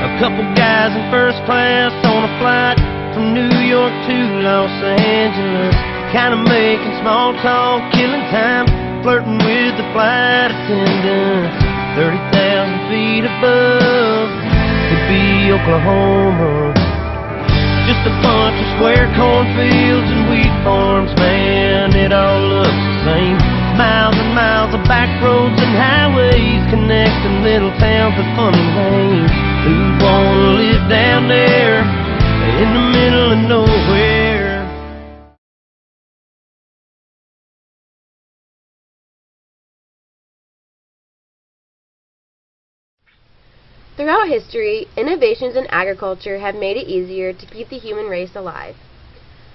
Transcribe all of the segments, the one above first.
A couple guys in first class on a flight from New York to Los Angeles, kinda making small talk, killing time, flirting with the flight attendants. 30,000 feet above could be Oklahoma. Just a bunch of square cornfields and wheat farms, man, it all looks the same. Miles and miles of back roads and highways connecting little towns with funny names. Who'd wanna live down there in the middle of nowhere? Throughout history, innovations in agriculture have made it easier to keep the human race alive.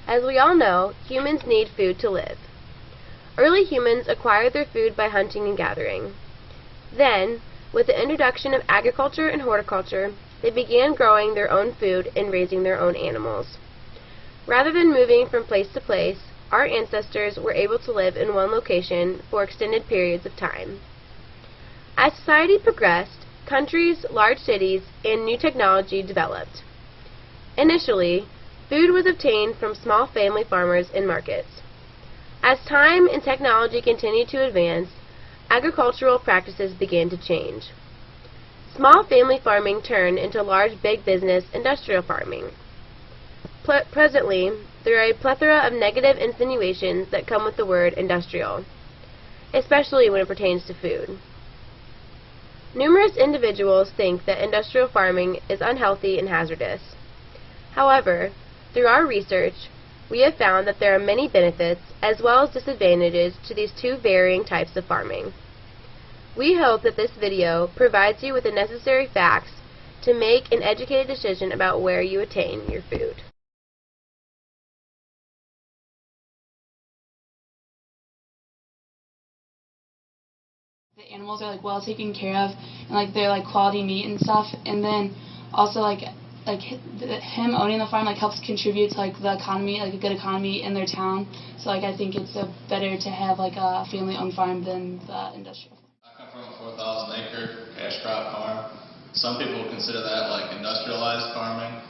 As we all know, humans need food to live. Early humans acquired their food by hunting and gathering. Then, with the introduction of agriculture and horticulture, they began growing their own food and raising their own animals. Rather than moving from place to place, our ancestors were able to live in one location for extended periods of time. As society progressed, countries, large cities, and new technology developed. Initially, food was obtained from small family farmers in markets. As time and technology continued to advance, agricultural practices began to change. Small family farming turned into large big business industrial farming. Presently, there are a plethora of negative insinuations that come with the word industrial, especially when it pertains to food. Numerous individuals think that industrial farming is unhealthy and hazardous. However, through our research, we have found that there are many benefits as well as disadvantages to these two varying types of farming. We hope that this video provides you with the necessary facts to make an educated decision about where you attain your food. The animals are well taken care of, and they're quality meat and stuff. And then also him owning the farm helps contribute to the economy, a good economy in their town. So I think it's better to have a family-owned farm than the industrial. I come from a 4,000-acre cash crop farm. Some people consider that industrialized farming,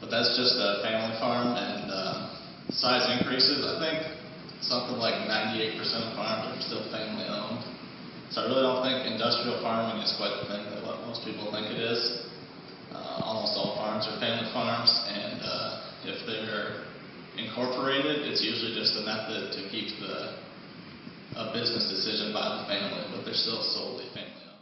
but that's just a family farm. And size increases. I think something like 98% of farms are still family-owned. So I really don't think industrial farming is quite the thing that most people think it is. Almost all farms are family farms, and if they're incorporated, it's usually just a method to keep a business decision by the family, but they're still solely family-owned.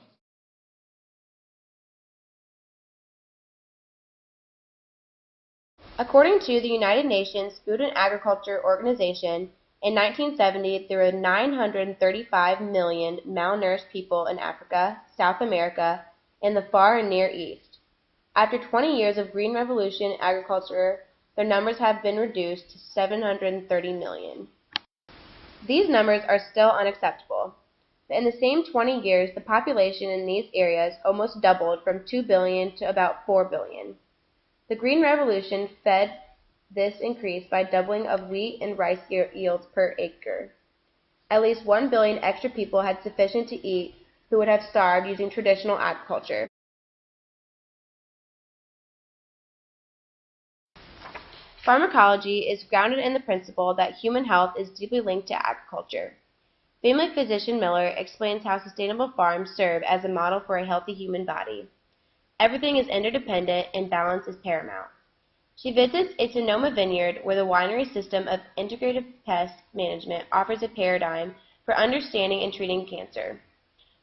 According to the United Nations Food and Agriculture Organization, in 1970, there were 935 million malnourished people in Africa, South America, and the Far and Near East. After 20 years of green revolution agriculture, their numbers have been reduced to 730 million. These numbers are still unacceptable, but in the same 20 years, the population in these areas almost doubled from 2 billion to about 4 billion. The green revolution fed this increase by doubling of wheat and rice yields per acre. At least 1 billion extra people had sufficient to eat who would have starved using traditional agriculture. Pharmacology is grounded in the principle that human health is deeply linked to agriculture. Family physician Miller explains how sustainable farms serve as a model for a healthy human body. Everything is interdependent and balance is paramount. She visits a Sonoma vineyard where the winery system of integrative pest management offers a paradigm for understanding and treating cancer.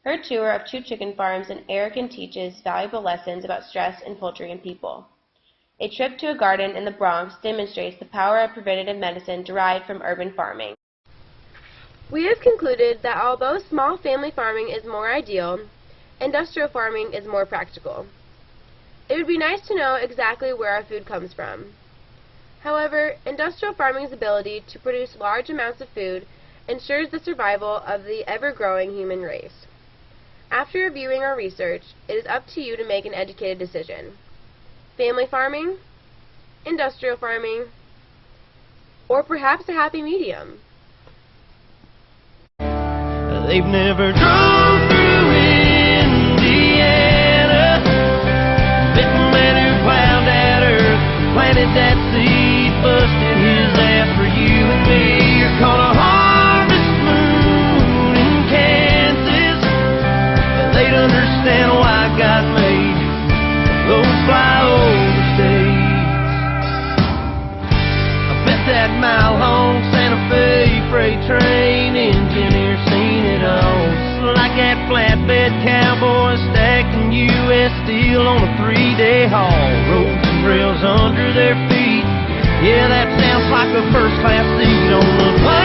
Her tour of 2 chicken farms in Arakan teaches valuable lessons about stress in poultry and people. A trip to a garden in the Bronx demonstrates the power of preventative medicine derived from urban farming. We have concluded that although small family farming is more ideal, industrial farming is more practical. It would be nice to know exactly where our food comes from. However, industrial farming's ability to produce large amounts of food ensures the survival of the ever-growing human race. After reviewing our research, it is up to you to make an educated decision. Family farming, industrial farming, or perhaps a happy medium. They've never drove through Indiana, bitten a 3-day haul. Roads and rails under their feet. Yeah, that sounds like a first-class seat on the plane.